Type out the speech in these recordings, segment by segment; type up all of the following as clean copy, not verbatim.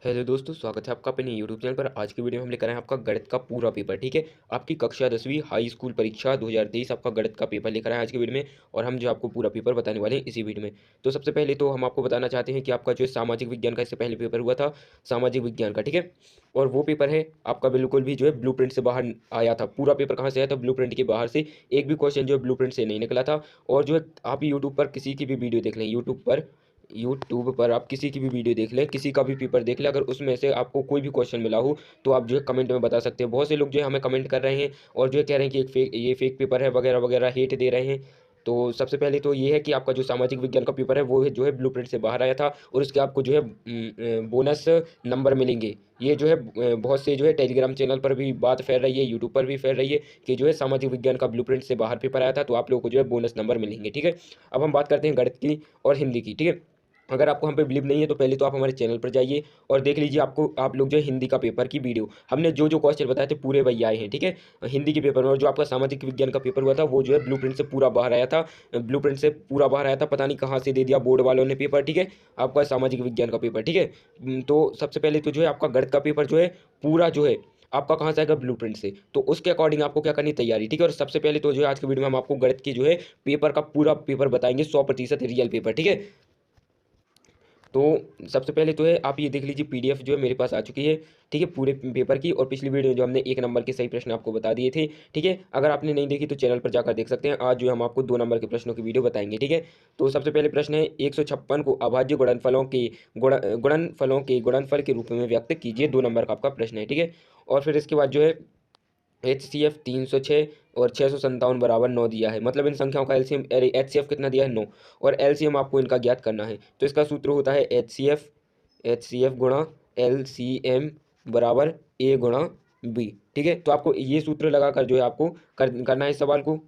Hello दोस्तों, स्वागत है आपका अपने यूट्यूब चैनल पर। आज की वीडियो में हम लेकर आए हैं आपका गणित का पूरा पेपर। ठीक है, आपकी कक्षा 10वीं हाई स्कूल परीक्षा 2023 आपका गणित का पेपर लेकर आए हैं आज की वीडियो में। और हम जो आपको पूरा पेपर बताने वाले हैं इसी वीडियो में। तो सबसे पहले तो हम आपको बताना चाहते हैं कि आपका जो सामाजिक विज्ञान का इससे पहले पेपर हुआ था, सामाजिक विज्ञान का। ठीक है, और वो पेपर है आपका बिल्कुल भी जो है ब्लू से बाहर आया था। पूरा पेपर कहाँ से आया था? ब्लू के बाहर से। एक भी क्वेश्चन जो है ब्लू से नहीं निकला था। और जो है आप यूट्यूब पर किसी की भी वीडियो देख लें, यूट्यूब पर आप किसी की भी वीडियो देख लें, किसी का भी पेपर देख लें, अगर उसमें से आपको कोई भी क्वेश्चन मिला हो तो आप जो है कमेंट में बता सकते हैं। बहुत से लोग जो है हमें कमेंट कर रहे हैं और जो है कह रहे हैं कि ये फेक पेपर है वगैरह वगैरह, हेट दे रहे हैं। तो सबसे पहले तो ये है कि आपका जो सामाजिक विज्ञान का पेपर है वो है जो है ब्लूप्रिंट से बाहर आया था, और उसके आपको जो है बोनस नंबर मिलेंगे। ये जो है बहुत से जो है टेलीग्राम चैनल पर भी बात फैल रही है, यूट्यूब पर भी फैल रही है कि जो है सामाजिक विज्ञान का ब्लूप्रिंट से बाहर पेपर आया था, तो आप लोगों को जो है बोनस नंबर मिलेंगे। ठीक है, अब हम बात करते हैं गणित की और हिंदी की। ठीक है, अगर आपको हम पे बिलीव नहीं है तो पहले तो आप हमारे चैनल पर जाइए और देख लीजिए। आप लोग जो है हिंदी का पेपर की वीडियो, हमने जो जो क्वेश्चन बताए थे पूरे वही आए हैं। ठीक है, हिंदी के पेपर में। और जो आपका सामाजिक विज्ञान का पेपर हुआ था वो जो है ब्लूप्रिंट से पूरा बाहर आया था, ब्लूप्रिंट से पूरा बाहर आया था। पता नहीं कहाँ से दे दिया बोर्ड वालों ने पेपर। ठीक है, आपका सामाजिक विज्ञान का पेपर। ठीक है, तो सबसे पहले तो जो है आपका गणित का पेपर जो है पूरा जो है आपका कहाँ से आएगा? ब्लूप्रिंट से। तो उसके अकॉर्डिंग आपको क्या करनी तैयारी। ठीक है, और सबसे पहले तो जो है आज की वीडियो में हम आपको गणित की जो है पेपर का पूरा पेपर बताएंगे, 100% रियल पेपर। ठीक है, तो सबसे पहले तो है आप ये देख लीजिए, पीडीएफ जो है मेरे पास आ चुकी है। ठीक है, पूरे पेपर की। और पिछली वीडियो में जो हमने 1 नंबर के सही प्रश्न आपको बता दिए थे। ठीक है, अगर आपने नहीं देखी तो चैनल पर जाकर देख सकते हैं। आज जो है हम आपको 2 नंबर के प्रश्नों की वीडियो बताएंगे। ठीक है, तो सबसे पहले प्रश्न है 156 को अभाज्य गुणनफलों के गुणनफल के रूप में व्यक्त कीजिए। 2 नंबर का आपका प्रश्न है। ठीक है, और फिर इसके बाद जो है HCF 306 और 657 बराबर 9 दिया है। मतलब इन संख्याओं का एलसीएम, HCF कितना दिया है? 9। और एलसीएम आपको इनका ज्ञात करना है। तो इसका सूत्र होता है एच सी एफ गुणा LCM बराबर A गुणा B। ठीक है, तो आपको ये सूत्र लगाकर जो है आपको करना है इस सवाल को।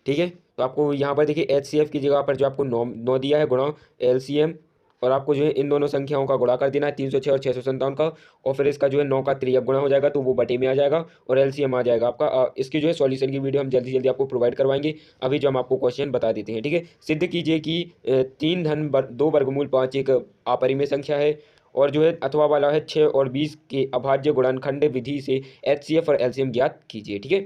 ठीक है, तो आपको यहाँ पर देखिए HCF की जगह पर जो आपको 9 दिया है गुणा LCM, और आपको जो है इन दोनों संख्याओं का गुणा कर देना है, 306 और 657 का। और फिर इसका जो है 9 का तिर्यक गुणा हो जाएगा तो वो बटे में आ जाएगा, और LCM आ जाएगा आपका। इसकी जो है सॉल्यूशन की वीडियो हम जल्दी जल्दी आपको प्रोवाइड करवाएंगे। अभी जो हम आपको क्वेश्चन बता देते हैं। ठीक है, सिद्ध कीजिए कि 3 2 वर्गमूल 5 एक अपरिमेय संख्या है, और जो है अथवा वाला है 6 और 20 के अभाज्य गुणनखंड विधि से HCF और LCM ज्ञात कीजिए। ठीक है,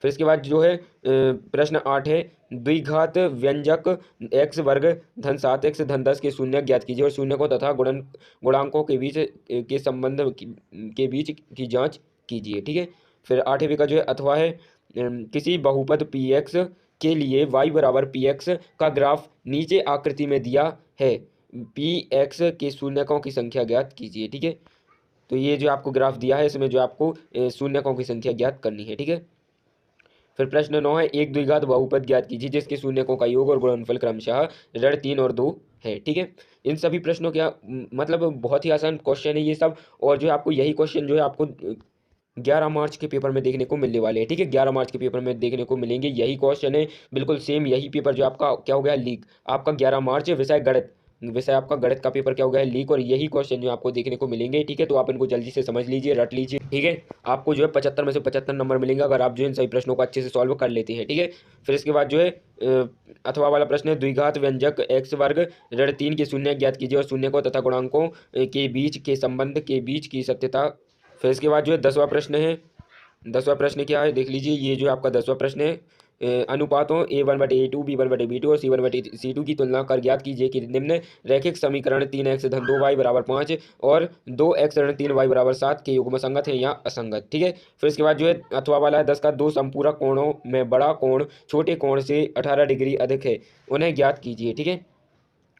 फिर इसके बाद जो है प्रश्न 8 है, द्विघात व्यंजक x वर्ग धन 7x धन 10 के शून्य ज्ञात कीजिए और शून्य को तथा गुणांकों के बीच के संबंध के बीच की जांच कीजिए। ठीक है, फिर 8वीं का जो है अथवा है, किसी बहुपद px के लिए y बराबर px का ग्राफ नीचे आकृति में दिया है, px के शून्यकों की संख्या ज्ञात कीजिए। ठीक है, तो ये जो आपको ग्राफ दिया है इसमें जो आपको शून्यकों की संख्या ज्ञात करनी है। ठीक है, फिर प्रश्न 9 है, एक द्विघात बहुपद ज्ञात कीजिए जिसके शून्यकों का योग और गुणनफल क्रमशः ऋण 3 और 2 है। ठीक है, इन सभी प्रश्नों क्या मतलब बहुत ही आसान क्वेश्चन है ये सब। और जो है आपको यही क्वेश्चन जो है आपको 11 मार्च के पेपर में देखने को मिलने वाले हैं। ठीक है, 11 मार्च के पेपर में देखने को मिलेंगे यही क्वेश्चन है, बिल्कुल सेम यही पेपर जो आपका क्या हो गया लीक। आपका 11 मार्च विषय गणित, विषय आपका गणित का पेपर क्या हो गया है लीक, और यही क्वेश्चन जो आपको देखने को मिलेंगे। ठीक है, तो आप इनको जल्दी से समझ लीजिए, रट लीजिए। ठीक है, आपको जो है 75 में से 75 नंबर मिलेंगे अगर आप जो है इन सभी प्रश्नों को अच्छे से सॉल्व कर लेते हैं। ठीक है, फिर इसके बाद जो है अथवा वाला प्रश्न है, द्विघात व्यंजक x वर्ग ऋण 3 के शून्य ज्ञात कीजिए और शून्य को तथा गुणांकों के बीच के संबंध के बीच की सत्यता। फिर इसके बाद जो है 10वां प्रश्न है, 10वां प्रश्न क्या है देख लीजिए। ये जो आपका 10वां प्रश्न है, अनुपातों A1/A2 B1/B2 और C1/C2 की तुलना कर ज्ञात कीजिए कि निम्न रैखिक समीकरण 3x धन 2y बराबर 5 और 2x ऋण 3y बराबर 7 के युग्म संगत है या असंगत। ठीक है, फिर इसके बाद जो है अथवा वाला है, 10 का दो संपूरक कोणों में बड़ा कोण छोटे कोण से 18 डिग्री अधिक है, उन्हें ज्ञात कीजिए। ठीक है,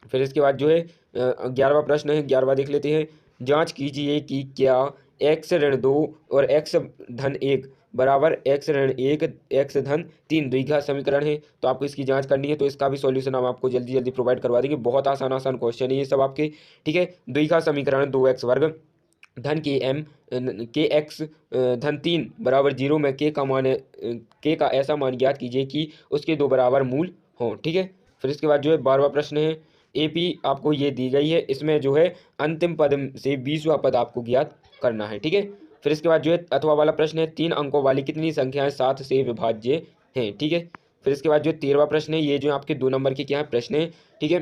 फिर इसके बाद जो है 11वां प्रश्न है, 11वां देख लेते हैं, जांच कीजिए कि क्या x ऋण 2 और x धन 1 बराबर x ऋण 1 x धन 3 द्विघात समीकरण है। तो आपको इसकी जांच करनी है, तो इसका भी सॉल्यूशन हम आपको जल्दी जल्दी प्रोवाइड करवा देंगे। बहुत आसान आसान क्वेश्चन है ये सब आपके। ठीक है, द्विघात समीकरण 2x वर्ग धन के एक्स धन 3 बराबर 0 में के का ऐसा मान ज्ञात कीजिए कि उसके 2 बराबर मूल हों। ठीक है, फिर इसके बाद जो है 12वां प्रश्न है, AP आपको ये दी गई है, इसमें जो है अंतिम पद से 20वां पद आपको ज्ञात करना है। ठीक है, फिर इसके बाद जो है अथवा वाला प्रश्न है, 3 अंकों वाली कितनी संख्याएं 7 से विभाज्य हैं। ठीक है, फिर इसके बाद जो 13वां प्रश्न है, ये जो आपके 2 नंबर के क्या है प्रश्न है। ठीक है,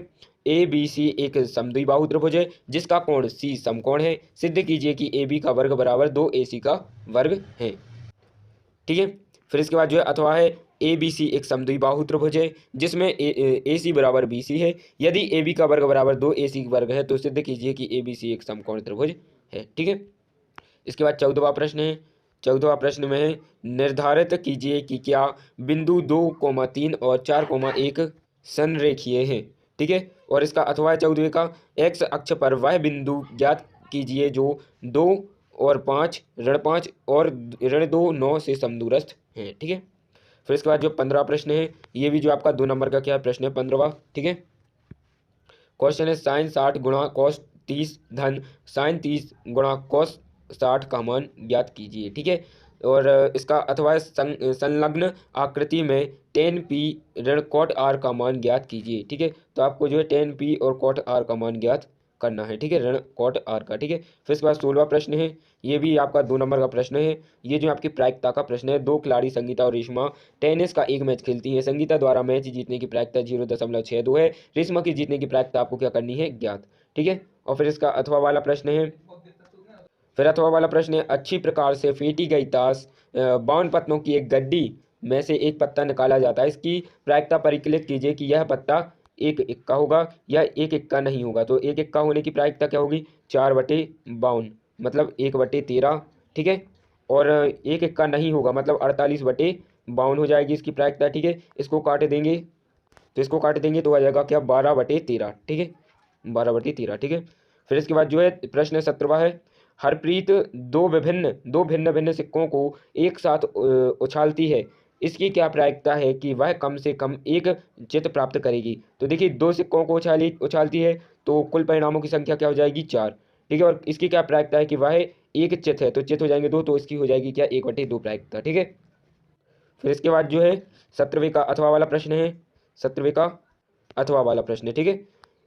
ए बी सी एक समद्विबाहु त्रिभुज है जिसका कोण सी समकोण है। सिद्ध कीजिए कि ए बी का वर्ग बराबर 2ac का वर्ग है। ठीक है, फिर इसके बाद जो है अथवा है ए बी सी एक समद्विबाहु त्रिभुज है जिसमें ए सी बराबर बी सी है। यदि ए बी का वर्ग बराबर 2ac वर्ग है तो सिद्ध कीजिए कि ए बी सी एक समकोण त्रिभुज है। ठीक है, इसके बाद 14वां प्रश्न है। 14वां प्रश्न में है निर्धारित कीजिए कि क्या बिंदु 2,3 और 4,1 संरेखीय हैं। ठीक है, और इसका अथवा 14वें का एक्स अक्ष पर वह बिंदु ज्ञात कीजिए जो 2 और 5 ऋण 5 और ऋण 2 9 से समदूरस्थ हैं। ठीक है, फिर इसके बाद जो 15वां प्रश्न है ये भी जो आपका 2 नंबर का क्या प्रश्न है 15वां। ठीक है, क्वेश्चन है साइन 60 गुणा कॉस 30 धन साइन 30 गुणा कॉस 60 का मान ज्ञात कीजिए। ठीक है, और इसका अथवा संलग्न आकृति में टेन पी ऋण कॉट आर का मान ज्ञात कीजिए। ठीक है, तो आपको जो है टेन पी और कॉट आर का मान ज्ञात करना है। ठीक है, ऋण कॉट आर का। ठीक है, फिर इसके बाद 16वां प्रश्न है ये भी आपका 2 नंबर का प्रश्न है। ये जो आपकी प्रायिकता का प्रश्न है। 2 खिलाड़ी संगीता और रेशमा टेनिस का एक मैच खेलती है। संगीता द्वारा मैच जीतने की प्रायिकता 0.62 है। रेशमा की जीतने की प्रायिकता आपको क्या करनी है ज्ञात। ठीक है, और फिर इसका अथवा वाला प्रश्न है। फिर अथवा वाला प्रश्न है अच्छी प्रकार से फेंटी गई ताश 52 पत्तों की एक गड्डी में से एक पत्ता निकाला जाता है। इसकी प्रायिकता परिकलित कीजिए कि यह पत्ता एक इक्का होगा या एक इक्का नहीं होगा। तो एक इक्का होने की प्रायिकता क्या होगी 4/52 मतलब 1/13। ठीक है, और एक इक्का नहीं होगा मतलब 48/52 हो जाएगी इसकी प्रायिकता। ठीक है, इसको काट देंगे तो इसको काट देंगे तो आ जाएगा क्या 12/13। ठीक है, 12/13। ठीक है, फिर इसके बाद जो है प्रश्न 17वां है हरप्रीत दो भिन्न भिन्न सिक्कों को एक साथ उछालती है। इसकी क्या प्रायिकता है कि वह कम से कम एक चित प्राप्त करेगी। तो देखिए 2 सिक्कों को उछालती है तो कुल परिणामों की संख्या क्या हो जाएगी 4। ठीक है, और इसकी क्या प्रायिकता है कि वह एक चित है तो चित हो जाएंगे 2 तो इसकी हो जाएगी क्या 1/2 प्रायिकता। ठीक है, फिर इसके बाद जो है 17वें का अथवा वाला प्रश्न है। 17वें का अथवा वाला प्रश्न है। ठीक है,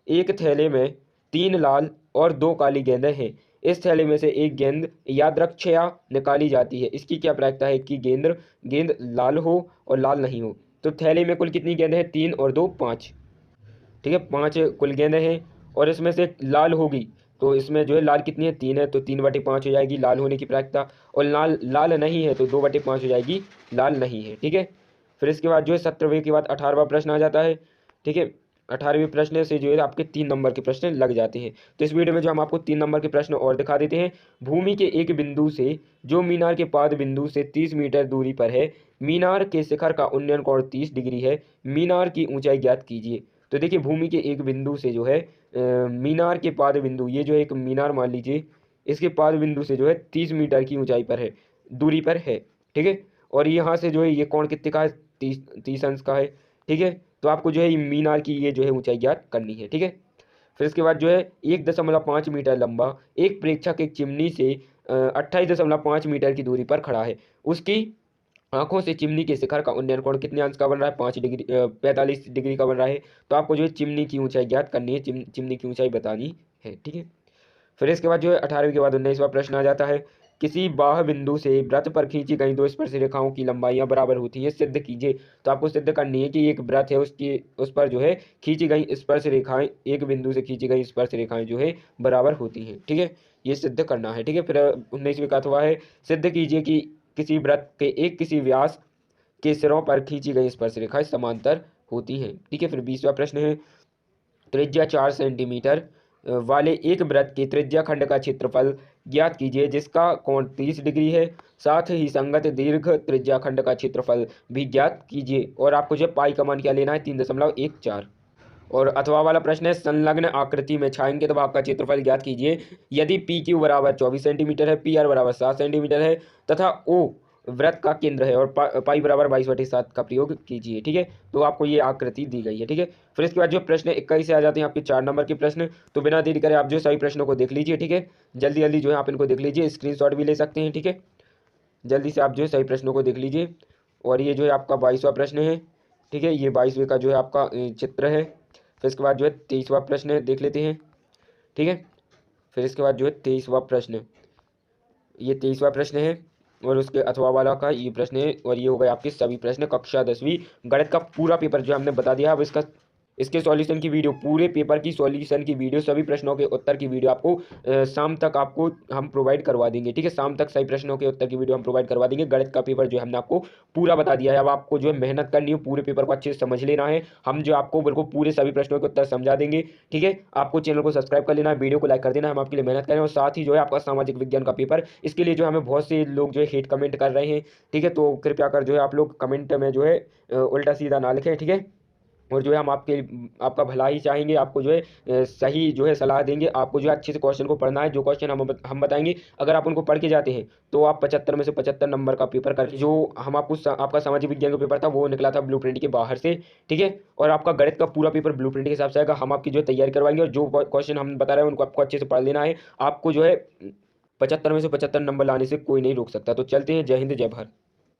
एक थैले में 3 लाल और 2 काली गेंदें हैं। इस थैले में से एक गेंद यादृच्छया निकाली जाती है। इसकी क्या प्रायिकता है कि गेंद लाल हो और लाल नहीं हो। तो थैले में कुल कितनी गेंदें हैं 3 और 2 5। ठीक है, 5 कुल गेंदें हैं और इसमें से लाल होगी तो इसमें जो है लाल कितनी है 3 है तो 3/5 हो जाएगी लाल होने की प्रायिकता। और लाल लाल नहीं है तो 2/5 हो जाएगी लाल नहीं है। ठीक है, फिर इसके बाद जो है 17वें के बाद 18वां प्रश्न आ जाता है। ठीक है, 18वें प्रश्न से जो है आपके 3 नंबर के प्रश्न लग जाते हैं। तो इस वीडियो में जो हम आपको 3 नंबर के प्रश्न और दिखा देते हैं। भूमि के एक बिंदु से जो मीनार के पाद बिंदु से 30 मीटर दूरी पर है। मीनार के शिखर का उन्नयन कोण 30 डिग्री है। मीनार की ऊंचाई ज्ञात कीजिए। तो देखिए भूमि के एक बिंदु से जो है मीनार के पाद बिंदु ये जो है एक मीनार मान लीजिए इसके पाद बिंदु से जो है 30 मीटर की ऊंचाई पर है दूरी पर है। ठीक है, और यहाँ से जो है ये कोण कितने का है 30 अंश का है। ठीक है, तो आपको जो है मीनार की ये जो है ऊंचाई ज्ञात करनी है। ठीक है, फिर इसके बाद जो है 1.5 मीटर लंबा एक प्रेक्षक एक चिमनी से 28.5 मीटर की दूरी पर खड़ा है। उसकी आंखों से चिमनी के शिखर का उन्नयन कोण कितने अंश का बन रहा है 45 डिग्री का बन रहा है। तो आपको जो है चिमनी की ऊंचाई ज्ञात करनी है चिमनी की ऊंचाई बतानी है। ठीक है, फिर इसके बाद जो है 18वें के बाद 19वां प्रश्न आ जाता है। किसी बाह्य बिंदु से वृत्त पर खींची गई 2 स्पर्श रेखाओं की लंबाइयां बराबर होती है सिद्ध कीजिए। तो आपको सिद्ध करनी है कि एक वृत्त है उसकी उस पर जो है खींची गई स्पर्श रेखाएं एक बिंदु से खींची गई स्पर्श रेखाएं जो है बराबर होती हैं। ठीक है, ये सिद्ध करना है। ठीक है, फिर 19वें का अथवा है सिद्ध कीजिए कि किसी वृत्त के एक किसी व्यास के सिरों पर खींची गई स्पर्श रेखाएं समांतर होती हैं। ठीक है, फिर 20वां प्रश्न है त्रिज्या 4 सेंटीमीटर वाले एक वृत्त के त्रिज्या खंड का क्षेत्रफल ज्ञात कीजिए जिसका कोण 30 डिग्री है। साथ ही संगत दीर्घ त्रिज्या खंड का क्षेत्रफल भी ज्ञात कीजिए और आपको जो पाई का मान क्या लेना है 3.14। और अथवा वाला प्रश्न है संलग्न आकृति में छायांकित दबाव का क्षेत्रफल ज्ञात कीजिए यदि पी क्यू बराबर 24 सेंटीमीटर है पी आर बराबर 7 सेंटीमीटर है तथा ओ वृत्त का केंद्र है और पाई बराबर 22/7 का प्रयोग कीजिए। ठीक है, तो आपको ये आकृति दी गई है। ठीक है, फिर इसके बाद जो प्रश्न 21 से आ जाते हैं आपके 4 नंबर के प्रश्न। तो बिना देरी करे आप जो सभी प्रश्नों को देख लीजिए। ठीक है, जल्दी जल्दी जो है आप इनको देख लीजिए स्क्रीनशॉट भी ले सकते हैं। ठीक है, जल्दी से आप जो है सभी प्रश्नों को देख लीजिए। और ये जो है आपका 22वां प्रश्न है। ठीक है, ये 22वें का जो है आपका चित्र है। फिर इसके बाद जो है 23वां प्रश्न है देख लेते हैं। ठीक है, फिर इसके बाद जो है 23वां प्रश्न ये 23वां प्रश्न है और उसके अथवा वाला का ये प्रश्न है। और ये हो गए आपके सभी प्रश्न कक्षा 10वीं गणित का पूरा पेपर जो हमने बता दिया। अब इसके सॉल्यूशन की वीडियो, पूरे पेपर की सॉल्यूशन की वीडियो, सभी प्रश्नों के उत्तर की वीडियो आपको शाम तक आपको हम प्रोवाइड करवा देंगे, ठीक है। शाम तक सभी प्रश्नों के उत्तर की वीडियो हम प्रोवाइड करवा देंगे। गणित का पेपर जो है हमने आपको पूरा बता दिया है। अब आपको जो है मेहनत करनी है, पूरे पेपर को अच्छे से समझ लेना है। हम जो आपको बिल्कुल पूरे सभी प्रश्नों के उत्तर समझा देंगे, ठीक है। आपको चैनल को सब्सक्राइब कर लेना है, वीडियो को लाइक कर देना है। हम आपके लिए मेहनत करें, और साथ ही जो है आपका सामाजिक विज्ञान का पेपर, इसके लिए जो हमें बहुत से लोग जो है हेट कमेंट कर रहे हैं, ठीक है। तो कृपया कर जो है आप लोग कमेंट में जो है उल्टा सीधा ना लिखें, ठीक है। और जो है हम आपका भला ही चाहेंगे, आपको जो है सही जो है सलाह देंगे। आपको जो है अच्छे से क्वेश्चन को पढ़ना है, जो क्वेश्चन हम बताएंगे, अगर आप उनको पढ़ के जाते हैं तो आप 75 में से 75 नंबर का पेपर कर, जो हम आपको आपका सामाजिक विज्ञान का पेपर था वो निकला था ब्लूप्रिंट के बाहर से, ठीक है। और आपका गणित का पूरा पेपर ब्लूप्रिंट के हिसाब से आएगा। हम आपकी जो है तैयारी करवाएंगे, और जो क्वेश्चन हम बता रहे हैं उनको आपको अच्छे से पढ़ लेना है। आपको जो है 75 में से 75 नंबर लाने से कोई नहीं रोक सकता। तो चलते हैं, जय हिंद जय भारत।